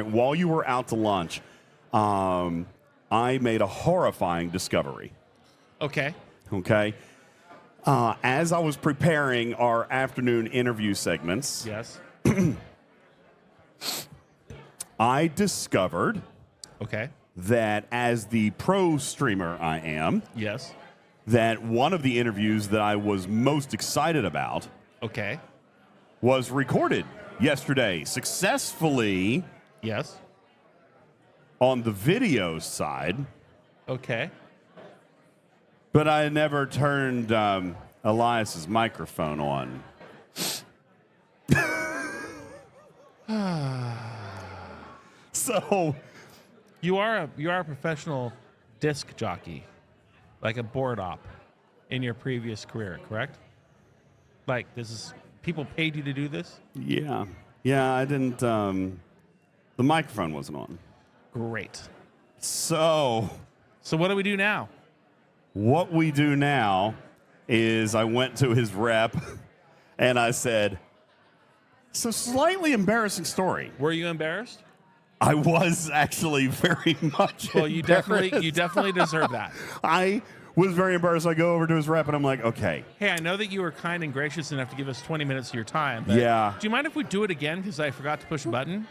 right, while you were out to lunch, I made a horrifying discovery. Okay. Okay. As I was preparing our afternoon interview segments, Yes. I discovered Okay. that as the pro streamer I am, Yes. that one of the interviews that I was most excited about Okay. was recorded yesterday successfully Yes. on the video side, Okay. but I never turned Elias's microphone on. So You are a professional disc jockey, like a board op, in your previous career, correct? Like this is people paid you to do this? yeah, I didn't. The microphone wasn't on. Great. So what do we do now? what we do now is I went to his rep and I said, "So slightly embarrassing story." Were you embarrassed? I was actually very much. Well, you definitely deserve that. I was very embarrassed. I go over to his rep and I'm like, okay. Hey, I know that you were kind and gracious enough to give us 20 minutes of your time. But Yeah. Do you mind if we do it again? Because I forgot to push a button.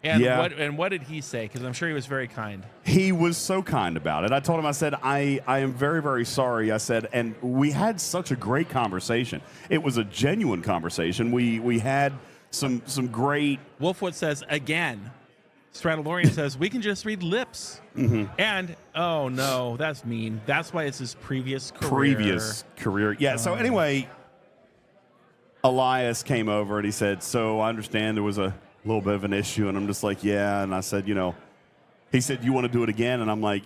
And Yeah. what did he say? Because I'm sure he was very kind. He was so kind about it. I told him, I said, I am very, very sorry. I said, and we had such a great conversation. It was a genuine conversation. We had some great. Wolfwood says again. Stradalorian says we can just read lips. Mm-hmm. And oh no, that's mean. That's why it's his previous career. Yeah. So anyway, Elias came over and he said, "So I understand there was a little bit of an issue," and I'm just like, "Yeah." And I said, he said, "You want to do it again?" And I'm like,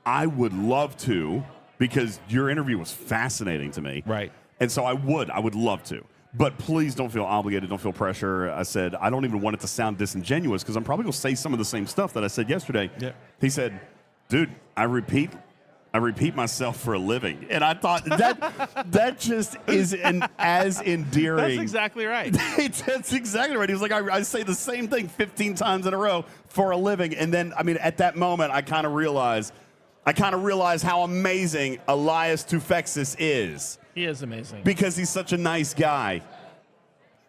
I would love to, because your interview was fascinating to me. Right. And so I would love to. But please don't feel obligated, don't feel pressure. I said, I don't even want it to sound disingenuous because I'm probably going to say some of the same stuff that I said yesterday. Yeah. He said, "Dude, I repeat myself for a living." And I thought that just is as endearing. That's exactly right. That's exactly right. He was like, I say the same thing 15 times in a row for a living. And then, at that moment, I kind of realized how amazing Elias Toufexis is. He is amazing. Because he's such a nice guy.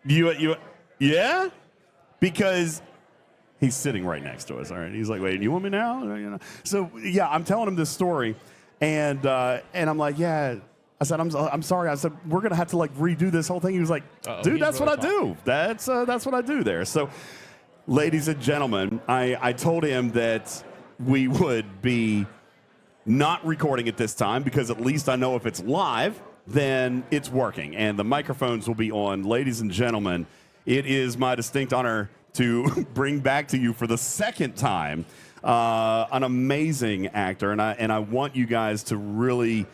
Yeah? Because he's sitting right next to us, all right? He's like, "Wait, you want me now?" So, yeah, I'm telling him this story, and I'm like, "Yeah." I said, I'm sorry. I said, "We're going to have to, redo this whole thing." He was like, "Dude, that's really what I do. That's what I do there." So, ladies and gentlemen, I told him that we would be not recording it this time because at least I know if it's live, then it's working, and the microphones will be on. Ladies and gentlemen, it is my distinct honor to bring back to you for the second time an amazing actor, and I want you guys to really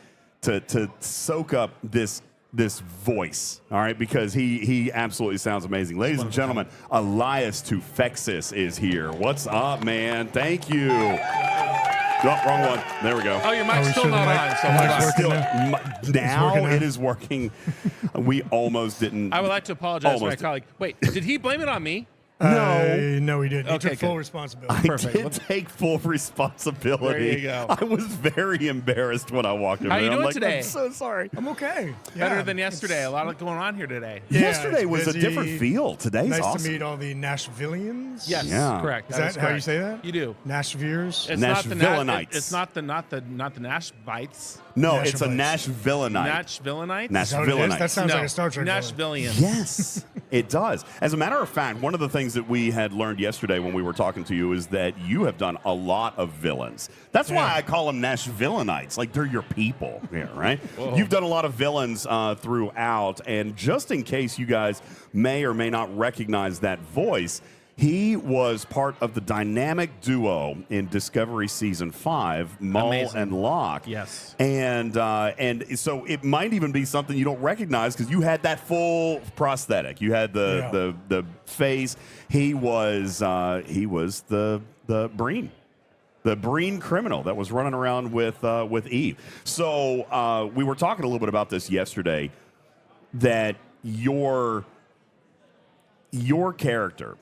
to soak up this voice, all right, because he absolutely sounds amazing. Ladies and gentlemen, Elias Toufexis is here. What's up, man? Thank you. Oh, wrong one. There we go. Oh, your mic's still not on. So hold on. Now it is working. We almost didn't. I would like to apologize to my colleague. Wait, did he blame it on me? No, he didn't. He Okay, took full good. responsibility. I did take full responsibility. There you go. I was very embarrassed when I walked in How there. you I'm doing like, today? I'm so sorry. I'm okay. Better Yeah, than yesterday. A lot going on here today. Yeah, Yesterday it's was a busy. different feel. Today's Nice awesome. to meet all the Nashvillians. Yes, Yeah. correct. Is that how you correct. say that? You do. Nashviers. It's not the Nashvillenites. It's not the Nashvites. No, it's a Nashvillites. Nashvilleite. Nashvillenites. Is that what it is? Nashvillenites. That sounds No, like a Star Trek villain. Nashvillians. Yes, it does. As a matter of fact, one of the things that we had learned yesterday when we were talking to you is that you have done a lot of villains. That's why I call them Nashvillenites. Like, they're your people here, right? You've done a lot of villains throughout, and just in case you guys may or may not recognize that voice, he was part of the dynamic duo in Discovery Season 5, Mull Amazing. and Locke. Yes. And so it might even be something you don't recognize because you had that full prosthetic. You had the face. He was the Breen. The Breen criminal that was running around with Eve. So we were talking a little bit about this yesterday, that your character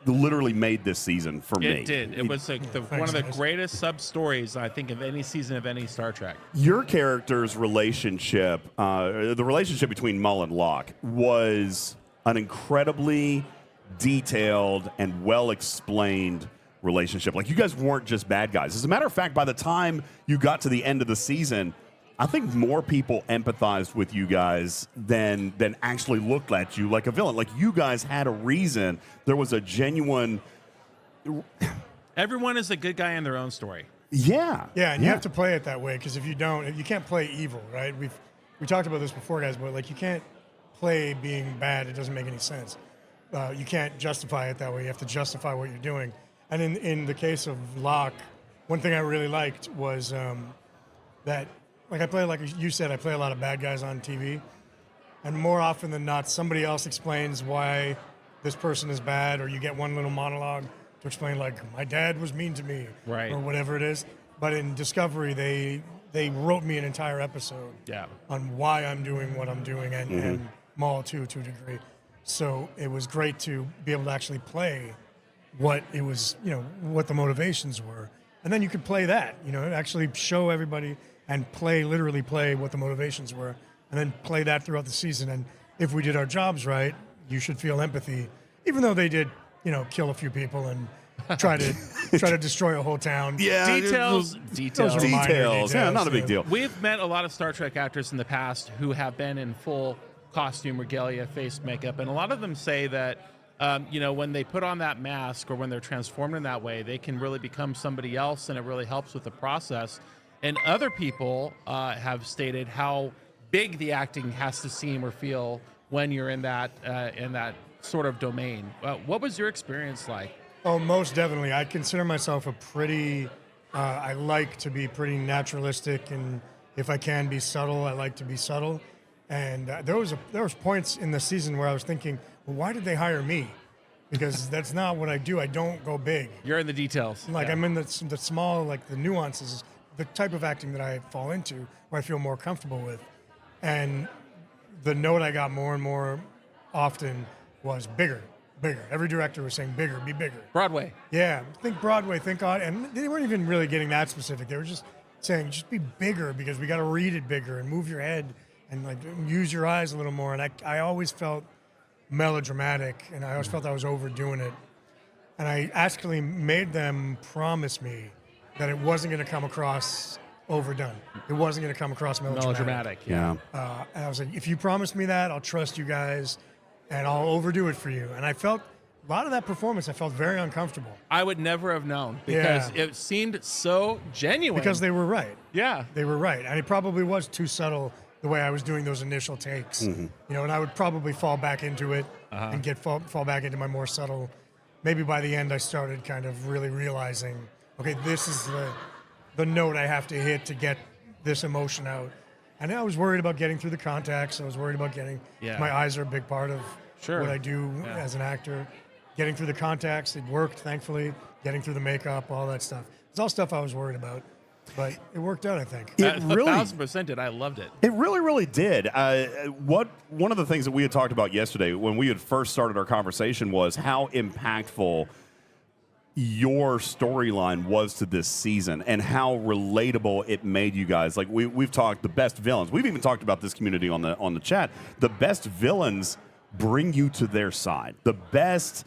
literally made this season for me. It did. It was like one of the greatest sub stories I think of any season of any Star Trek. Your character's relationship, the relationship between Mull and Locke, was an incredibly detailed and well-explained relationship. Like, you guys weren't just bad guys. As a matter of fact, by the time you got to the end of the season, I think more people empathized with you guys than actually looked at you like a villain. Like, you guys had a reason. There was a genuine... Everyone is a good guy in their own story. Yeah. Yeah, and you have to play it that way, because if you don't, you can't play evil, right? We talked about this before, guys, but like, you can't play being bad. It doesn't make any sense. You can't justify it that way. You have to justify what you're doing. And in the case of Locke, one thing I really liked was that, like, like you said, I play a lot of bad guys on TV, and more often than not, somebody else explains why this person is bad, or you get one little monologue to explain, like, my dad was mean to me, right, or whatever it is. But in Discovery, they wrote me an entire episode on why I'm doing what I'm doing, and Maul too, to a degree. So it was great to be able to actually play what it was, what the motivations were. And then you could play that, actually show everybody and literally play what the motivations were, and then play that throughout the season. And if we did our jobs right, you should feel empathy, even though they did, kill a few people and try to destroy a whole town. Yeah, details. Yeah, not a big deal. We've met a lot of Star Trek actors in the past who have been in full costume, regalia, face makeup, and a lot of them say that when they put on that mask or when they're transformed in that way, they can really become somebody else, and it really helps with the process. And other people have stated how big the acting has to seem or feel when you're in that sort of domain. What was your experience like? Oh, most definitely. I consider myself a pretty. I like to be pretty naturalistic, and if I can be subtle, I like to be subtle. And there was points in the season where I was thinking, well, why did they hire me? Because that's not what I do. I don't go big. You're in the details. Like, I'm in the small, like the nuances, the type of acting that I fall into, where I feel more comfortable with. And the note I got more and more often was bigger. Every director was saying bigger, be bigger. Broadway. Yeah, think Broadway, think on, and they weren't even really getting that specific. They were just saying, just be bigger, because we got to read it bigger and move your head and like use your eyes a little more. And I always felt melodramatic, and I always felt I was overdoing it. And I actually made them promise me that it wasn't going to come across overdone. It wasn't going to come across melodramatic. Yeah. And I was like, if you promise me that, I'll trust you guys, and I'll overdo it for you. And I felt a lot of that performance, I felt very uncomfortable. I would never have known, because it seemed so genuine. Because they were right. Yeah. They were right. And it probably was too subtle the way I was doing those initial takes. And I would probably fall back into it and fall back into my more subtle. Maybe by the end I started kind of really realizing, okay, this is the note I have to hit to get this emotion out. And I was worried about getting through the contacts. I was worried about my eyes are a big part of what I do as an actor. Getting through the contacts, it worked, thankfully. Getting through the makeup, all that stuff. It's all stuff I was worried about. But it worked out, I think. It really, 1,000% did. I loved it. It really, really did. One of the things that we had talked about yesterday when we had first started our conversation was how impactful your storyline was to this season and how relatable it made you guys. Like, we've talked the best villains. We've even talked about this community on the chat. The best villains bring you to their side. The best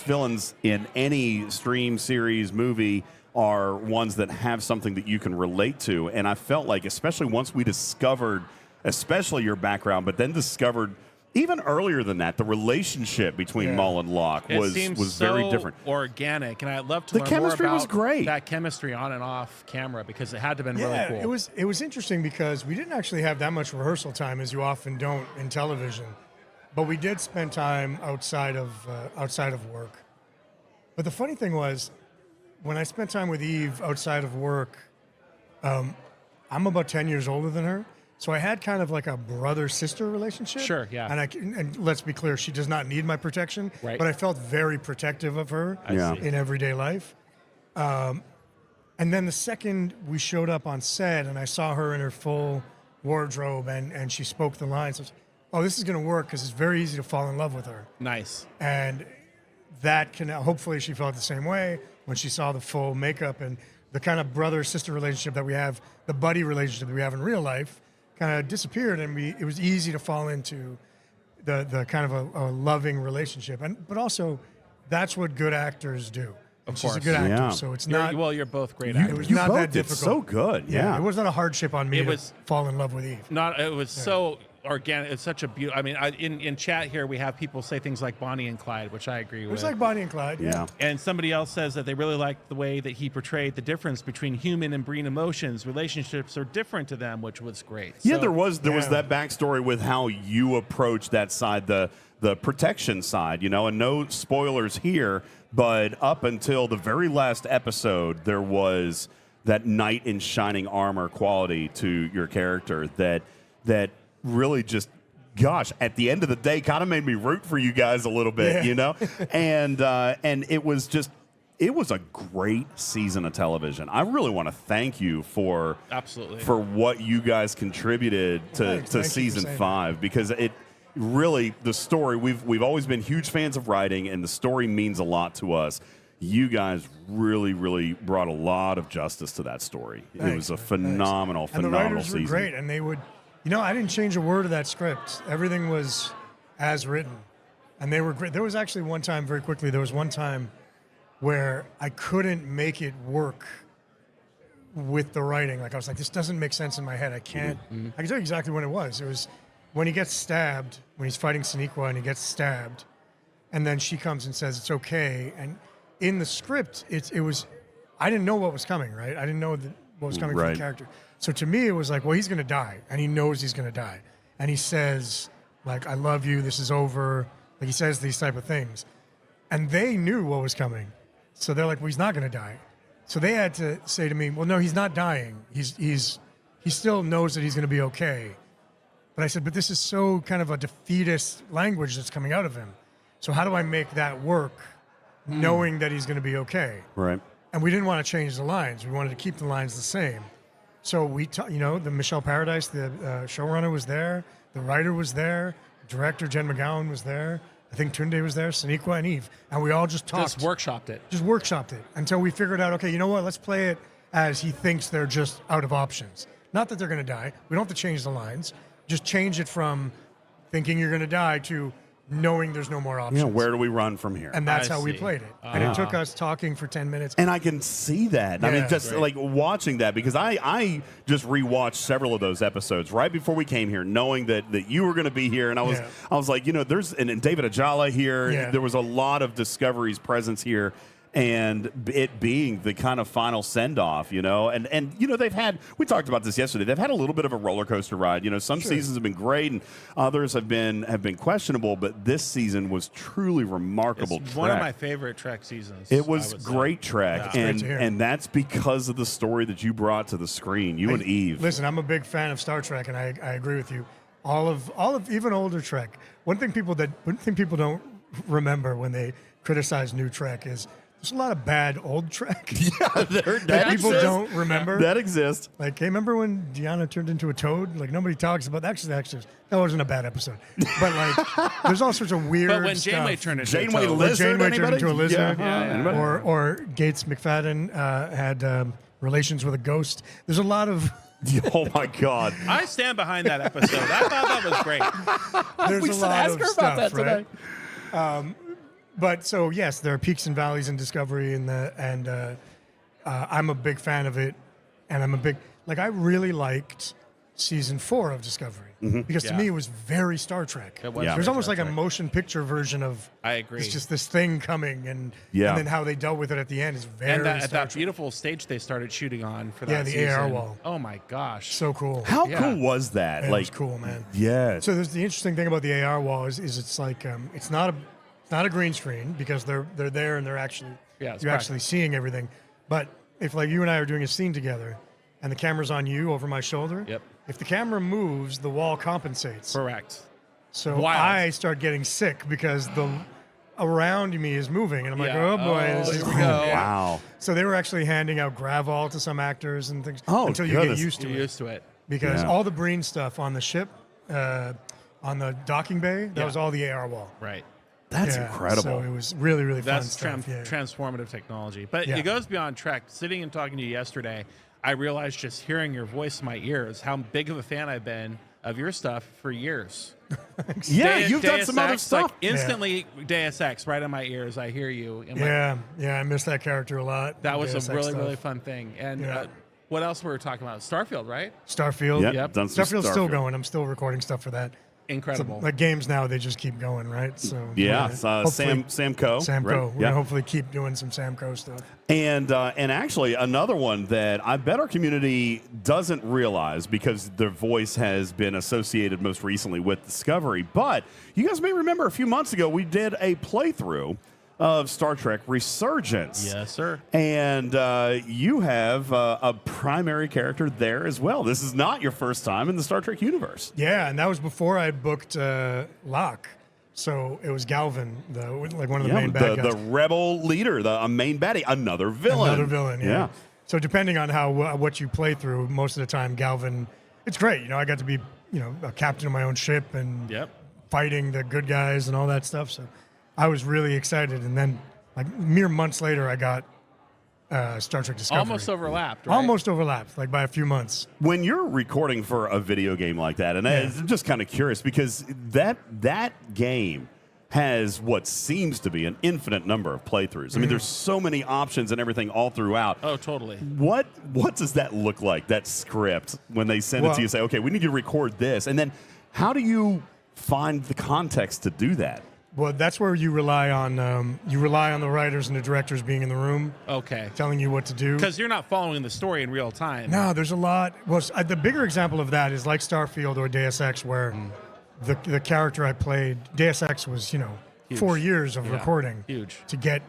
villains in any stream, series, movie are ones that have something that you can relate to. And I felt like, especially once we discovered, especially your background, but then discovered even earlier than that, the relationship between Mull and Locke was so very different. Organic, and I'd love to learn more chemistry about was great. that chemistry on and off camera, because it had to have been really cool. It was interesting because we didn't actually have that much rehearsal time, as you often don't in television. But we did spend time outside of work. But the funny thing was, when I spent time with Eve outside of work, I'm about 10 years older than her. So I had kind of like a brother-sister relationship. Sure, yeah. And let's be clear, she does not need my protection. Right. But I felt very protective of her in everyday life. And then the second we showed up on set and I saw her in her full wardrobe and she spoke the lines, I was like, oh, this is going to work, because it's very easy to fall in love with her. Nice. And that can hopefully she felt the same way when she saw the full makeup and the kind of brother-sister relationship that we have, the buddy relationship that we have in real life, kind of disappeared, and it was easy to fall into the kind of a loving relationship. But also, that's what good actors do. Of She's a course. good actor, Yeah. so it's not. You're both great You, actors. It was you not both that did difficult. so good. Yeah. It was not a hardship on me It to was- fall in love with Eve. It was so organic. It's such a beautiful. I mean, in chat here we have people say things like Bonnie and Clyde, which I agree It with. was like Bonnie and Clyde. Yeah. And somebody else says that they really liked the way that he portrayed the difference between human and breed emotions. Relationships are different to them, which was great. Yeah, So- there was Yeah. that backstory with how you approach that side, the protection side, and no spoilers here, but up until the very last episode, there was that knight in shining armor quality to your character that really just, gosh, at the end of the day, kind of made me root for you guys a little bit, and it was just. It was a great season of television. I really want to thank you for Absolutely. for what you guys contributed to Thanks. Thank you for season saying 5, because it really, the story, we've always been huge fans of writing, and the story means a lot to us. You guys really brought a lot of justice to that story. It Thanks, was a man. phenomenal And the writers season. were great, and they would, I didn't change a word of that script. Everything was as written, and they were great. There was actually one time, very quickly, where I couldn't make it work with the writing. Like I was like, this doesn't make sense in my head. I can't. Mm-hmm. I can tell you exactly when it was. It was when he gets stabbed, when he's fighting Sonequa and he gets stabbed, and then she comes and says it's okay. And in the script, it was. I didn't know what was coming. Right. I didn't know what was coming from Right. the character. So to me, it was like, well, he's going to die, and he knows he's going to die, and he says, like, I love you. This is over. Like he says these type of things, and they knew what was coming. So they're like, well, he's not going to die. So they had to say to me, well, no, he's not dying. He still knows that he's going to be okay. But I said, but this is so kind of a defeatist language that's coming out of him. So how do I make that work knowing that he's going to be okay? Right. And we didn't want to change the lines. We wanted to keep the lines the same. So the Michelle Paradise, the showrunner was there. The writer was there. Director Jen McGowan was there. I think Tunde was there, Sonequa and Eve. And we all just talked. Just workshopped it. Just workshopped it until we figured out, okay, you know what? Let's play it as he thinks they're just out of options. Not that they're going to die. We don't have to change the lines. Just change it from thinking you're going to die to knowing there's no more options. Yeah, where do we run from here? And that's I how we see. played it. And it took us talking for 10 minutes. And I can see that. I mean, Yeah, just great. like watching that, because I just rewatched several of those episodes right before we came here, knowing that you were going to be here, and I was like, there's and David Ajala here. Yeah. There was a lot of Discovery's presence here. And it being the kind of final send off, and they've had, we talked about this yesterday, they've had a little bit of a roller coaster ride. Some seasons have been great and others have been questionable, but this season was truly remarkable. It's one of Trek. my favorite Trek seasons. It I was would say. great, Trek, Yeah. Great to hear. and that's because of the story that you brought to the screen. You and Eve. Listen, I'm a big fan of Star Trek, and I agree with you. All of even older Trek. One thing people don't remember when they criticize new Trek is there's a lot of bad old Trek Yeah, that people don't remember. That exists. Like, hey, remember when Deanna turned into a toad? Like, nobody talks about that. Actually, that wasn't a bad episode. But like, there's all sorts of weird But when stuff. Janeway turned into Janeway a toad, Lizard, Janeway turned anybody? into a lizard, Yeah. Anybody? or Gates McFadden had relations with a ghost. There's a lot of Oh my God. I stand behind that episode. I thought that was great. there's We a should lot ask of her stuff, about that right? today. But so yes, there are peaks and valleys in Discovery, and I'm a big fan of it, and I really liked season 4 of Discovery because to Yeah. me it was very Star Trek. It was Yeah. It was very almost Star like a Trek. motion picture version of. I agree. It's just this thing coming, and Yeah. and then how they dealt with it at the end is very And at Star that Trek. beautiful stage they started shooting on for that Yeah, the season. AR wall. Oh my gosh. So cool. How Yeah. cool was that? It like, was cool, man. Yeah. So there's the interesting thing about the AR wall is it's like it's not a green screen because they're there and they're actually Yeah, it's you're actually seeing everything. But if like you and I are doing a scene together and the camera's on you over my shoulder, Yep. if the camera moves, the wall compensates. Correct. So Wild. I start getting sick because the around me is moving and I'm like, Yeah. oh boy, Oh, this is here we cool. go. Wow. So they were actually handing out Gravol to some actors and things Oh, until you goodness. get used to You're it. used to it. Because Yeah. all the Breen stuff on the ship, on the docking bay, that Yeah. was all the AR wall. Right. That's incredible. So it was really, really fun That's stuff. transformative technology. But Yeah. it goes beyond Trek. Sitting and talking to you yesterday, I realized just hearing your voice in my ears how big of a fan I've been of your stuff for years. Yeah, you've done Deus some other Ex, stuff. Like instantly, Deus Ex right in my ears. I hear you. I miss that character a lot. That was Deus a Ex really, stuff. really fun thing. And Yeah. what else were we talking about? Starfield, right? Starfield. Yep. Done some Starfield's still Starfield. going. I'm still recording stuff for that. Incredible. So, like games now, they just keep going, right? So Yeah, hopefully- Sam Coe. Sam right? Coe. We're Yeah. gonna hopefully keep doing some Sam Coe stuff. And actually, another one that I bet our community doesn't realize because their voice has been associated most recently with Discovery. But you guys may remember a few months ago, we did a playthrough of Star Trek Resurgence. Yes, sir. And you have a primary character there as well. This is not your first time in the Star Trek universe. Yeah, and that was before I booked Locke. So it was Galvin, like one of the main bad guys. The rebel leader, a main baddie, another villain. Another villain, yeah. So depending on what you play through, most of the time Galvin, it's great. You know, I got to be a captain of my own ship and fighting the good guys and all that stuff. So I was really excited. And then, like mere months later, I got Star Trek Discovery. Almost overlapped, right? Almost overlapped, like by a few months. When you're recording for a video game like that, and I'm just kind of curious because that game has what seems to be an infinite number of playthroughs. I mean, there's so many options and everything all throughout. Oh, totally. What does that look like, that script, when they send it to you, say, okay, we need you to record this? And then how do you find the context to do that? Well, that's where you rely on the writers and the directors being in the room, telling you what to do. Because you're not following the story in real time. No, there's a lot. Well, the bigger example of that is like Starfield or Deus Ex, where the character I played, Deus Ex was 4 years of recording to get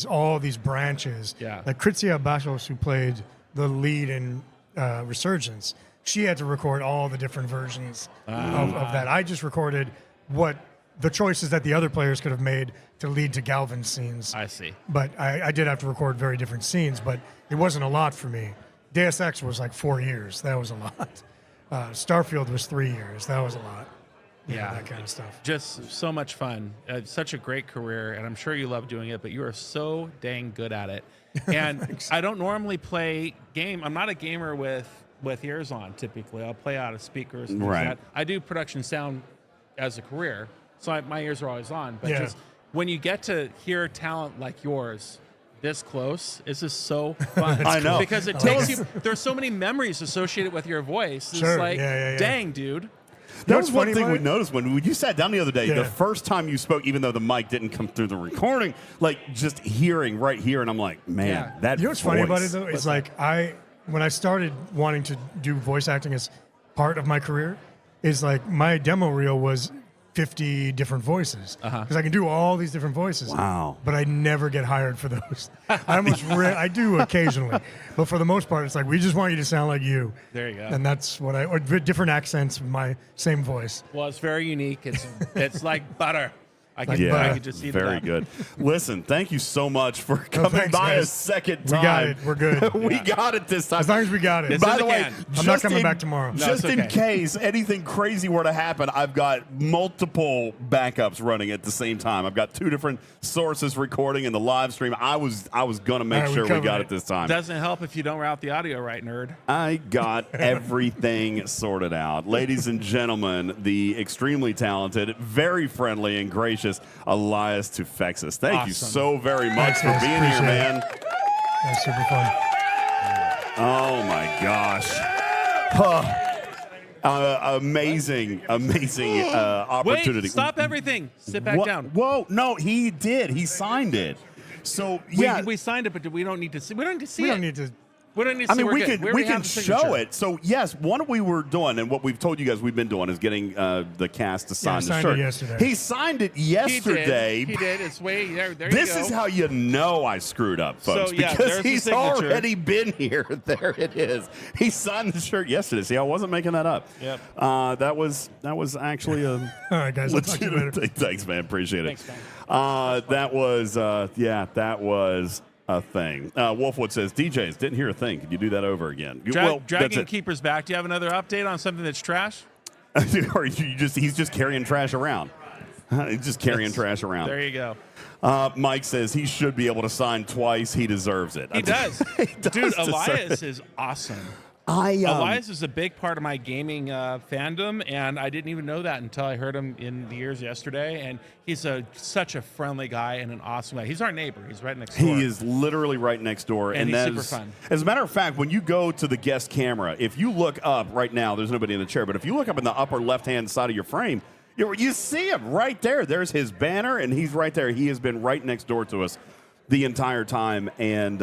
all these branches. Yeah. Like Kritsia Bashos, who played the lead in Resurgence, she had to record all the different versions of that. I just recorded what the choices that the other players could have made to lead to Galvin's scenes. I see. But I did have to record very different scenes, but it wasn't a lot for me. Deus Ex was like 4 years. That was a lot. Starfield was 3 years. That was a lot. That kind of stuff. Just so much fun. Such a great career, and I'm sure you love doing it, but you are so dang good at it. And I don't normally play game. I'm not a gamer with ears on, typically. I'll play out of speakers. And Right. that. I do production sound as a career, so my ears are always on. But just when you get to hear talent like yours this close, it's just so fun. I know. Because it takes you, there's so many memories associated with your voice. It's like, dang, dude. That was one thing we noticed when you sat down the other day, the first time you spoke, even though the mic didn't come through the recording, like just hearing right here, and I'm like, man, that You know what's funny about it, though? It's like when I started wanting to do voice acting as part of my career, is like my demo reel was 50 different voices because I can do all these different voices. Wow. But I never get hired for those. I do occasionally, but for the most part, it's like, we just want you to sound like you. There you go. And that's what or different accents with my same voice. Well, it's very unique. It's like butter. I can just see very that. good. Listen, thank you so much for coming by a second time. We got it. We're good. We got it this time. As long as we got it. By the way, I'm not coming back tomorrow. Just in case anything crazy were to happen, I've got multiple backups running at the same time. I've got 2 different sources recording in the live stream. I was gonna make sure we got it this time. Doesn't help if you don't route the audio right, nerd. I got everything sorted out. Ladies and gentlemen, the extremely talented, very friendly and gracious Elias Toufexis. Thank you so very much for being here, man. That's super fun. Oh my gosh. Amazing opportunity. Wait, stop everything. Sit back down. Whoa, no, he did. He signed it. So we signed it, but we don't need to see. We don't need to see it. We don't need to. We don't need to see. We can show it. So yes, what we were doing and what we've told you guys we've been doing is getting the cast to sign the shirt. Yesterday. He signed it yesterday. He did. It's way there. There This you go. is how you know I screwed up, folks, So, yeah, because there's the he's signature. already been here. There it is. He signed the shirt yesterday. See, I wasn't making that up. Yep. That was actually a All right, guys. I'll talk to you later. Thanks, man. Appreciate it. Thanks, man. That was a thing. Wolfwood says, DJs, didn't hear a thing. Could you do that over again? Dragon Keeper's back. Do you have another update on something that's trash? Or he's just carrying trash around? Just carrying trash around. There you go. Mike says he should be able to sign twice. He deserves it. He does. He does Dude, deserve Elias it. is awesome. Elias Elias is a big part of my gaming fandom, and I didn't even know that until I heard him in the ears yesterday. And he's such a friendly guy and an awesome guy. He's our neighbor. He's right next door. He is literally right next door. And he's super fun. As a matter of fact, when you go to the guest camera, if you look up right now, there's nobody in the chair, but if you look up in the upper left-hand side of your frame, you see him right there. There's his banner, and he's right there. He has been right next door to us the entire time. And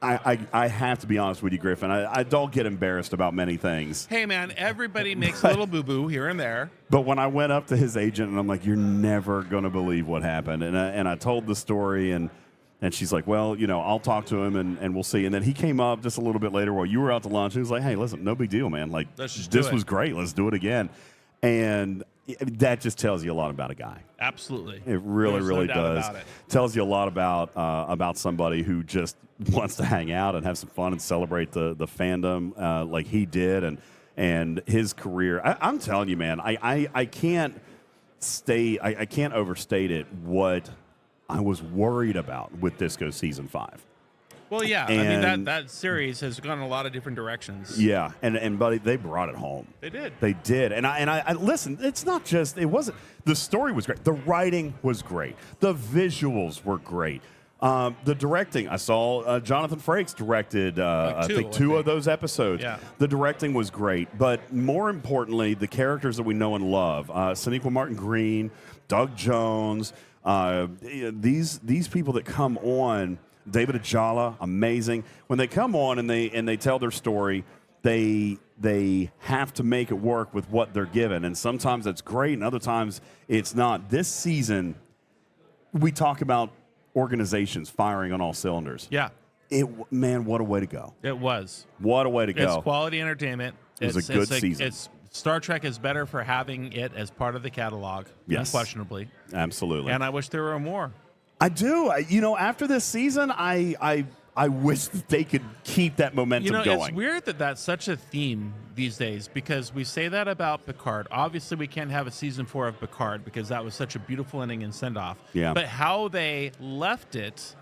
I have to be honest with you, Griffin. I don't get embarrassed about many things. Hey, man, everybody makes a little boo-boo here and there. But when I went up to his agent, and I'm like, you're never going to believe what happened. And I told the story, and she's like, well, I'll talk to him, and we'll see. And then he came up just a little bit later while you were out to lunch. He was like, hey, listen, no big deal, man. Like, this was great. Let's do it again. And that just tells you a lot about a guy. Absolutely. It really, really does. About it. Tells you a lot about somebody who just wants to hang out and have some fun and celebrate the fandom like he did and his career. I'm telling you, man, I can't overstate it what I was worried about with Disco Season 5. Well, yeah. I mean, that series has gone in a lot of different directions. Yeah, and buddy, they brought it home. They did. They did. And I listen, it's not just, it wasn't, the story was great. The writing was great. The visuals were great. The directing, I saw Jonathan Frakes directed, I think two of those episodes. Yeah. The directing was great. But more importantly, the characters that we know and love, Sonequa Martin Green, Doug Jones, these people that come on, David Ajala, amazing. When they come on and they tell their story, they have to make it work with what they're given. And sometimes that's great, and other times it's not. This season, we talk about organizations firing on all cylinders. Yeah. Man, what a way to go. It was. What a way to go. It's quality entertainment. It was a good season. Star Trek is better for having it as part of the catalog, yes, unquestionably. Absolutely. And I wish there were more. I do. After this season, I wish that they could keep that momentum going. It's weird that that's such a theme these days because we say that about Picard. Obviously, we can't have a season 4 of Picard because that was such a beautiful ending and send-off. Yeah. But how they left it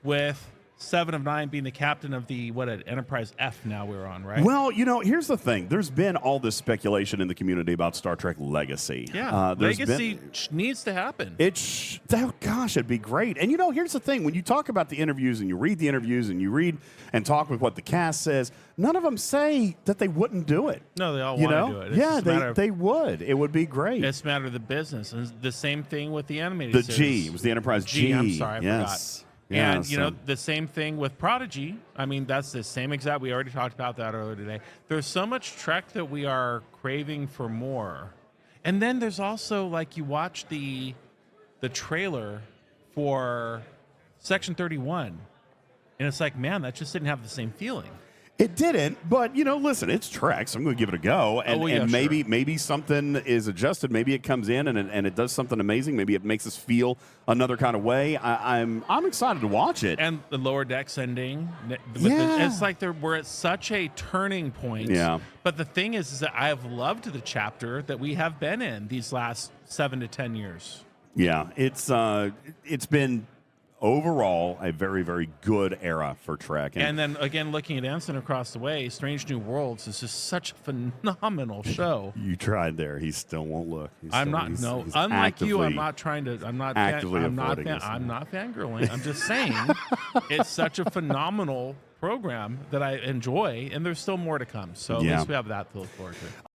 with 7 of 9 being the captain of the, Enterprise F now we're on, right? Well, here's the thing. There's been all this speculation in the community about Star Trek Legacy. Yeah, Legacy needs to happen. Gosh, it'd be great. And, here's the thing. When you talk about the interviews and you read the interviews and you read and talk with what the cast says, none of them say that they wouldn't do it. No, they all want to do it. Yeah, they would. It would be great. It's a matter of the business. And the same thing with the animated the series. G. It was the Enterprise G. I'm sorry, I yes. forgot. And, the same thing with Prodigy. I mean, that's the same exact. We already talked about that earlier today. There's so much Trek that we are craving for more. And then there's also, like, you watch the trailer for Section 31, and it's like, man, that just didn't have the same feeling. It didn't, but listen, it's Trek, so I'm going to give it a go, and maybe something is adjusted. Maybe it comes in and it does something amazing. Maybe it makes us feel another kind of way. I'm excited to watch it. And the Lower Decks ending, it's like we're at such a turning point. Yeah. But the thing is that I have loved the chapter that we have been in these last 7 to 10 years. Yeah, it's been overall a very, very good era for Trek. And then, again, looking at Ensign across the way, Strange New Worlds is just such a phenomenal show. You tried there. He still won't look. Unlike you, I'm not trying to. I'm not fangirling. I'm just saying it's such a phenomenal program that I enjoy, and there's still more to come. So at least we have that to look forward to.